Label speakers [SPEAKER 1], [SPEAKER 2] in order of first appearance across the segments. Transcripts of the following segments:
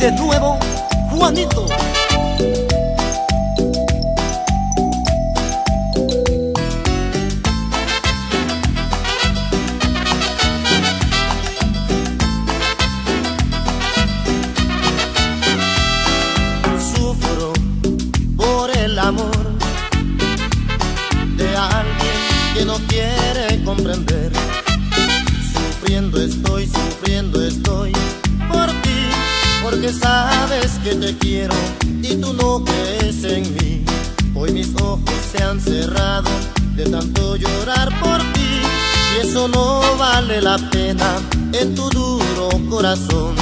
[SPEAKER 1] de nuevo, Juanito.
[SPEAKER 2] Sufro por el amor de alguien que no quiere comprender. Sufriendo estoy por ti, porque sabes que te quiero y tú no crees en mí. Hoy mis ojos se han cerrado de tanto llorar por ti, y eso no vale la pena en tu duro corazón.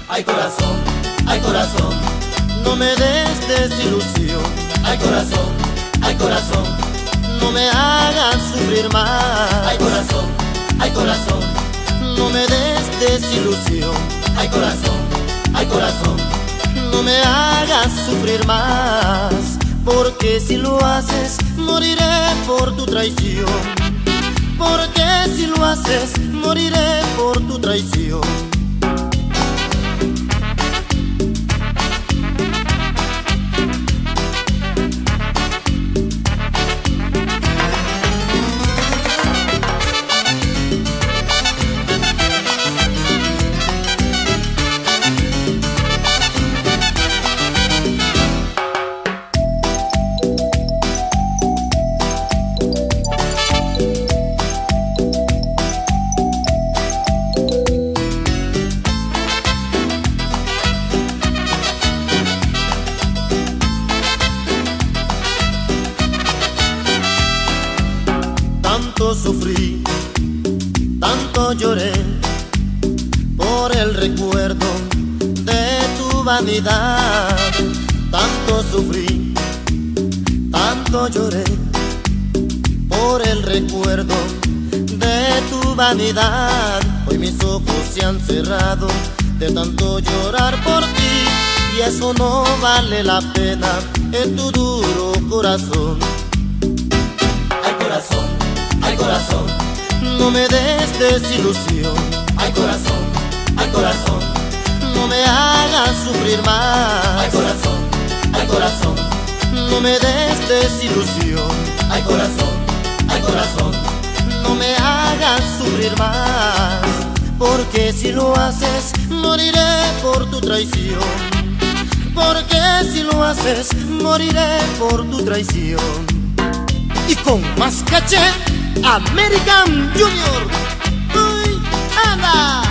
[SPEAKER 2] Ay corazón, no me des desilusión. Ay corazón, no me hagas sufrir más. Ay corazón, no me des desilusión. Ay corazón, no me hagas sufrir más, porque si lo haces moriré por tu traición. Porque si lo haces moriré por tu traición. Tanto sufrí, tanto lloré por el recuerdo de tu vanidad. Tanto sufrí, tanto lloré por el recuerdo de tu vanidad. Hoy mis ojos se han cerrado de tanto llorar por ti, y eso no vale la pena en tu duro corazón. Ay corazón, no me des desilusión. Ay corazón, no me hagas sufrir más. Ay corazón, no me des desilusión. Ay corazón, no me hagas sufrir más, porque si lo haces moriré por tu traición. Porque si lo haces moriré por tu traición.
[SPEAKER 1] Y con más caché, American Junior. ¡Uy, anda!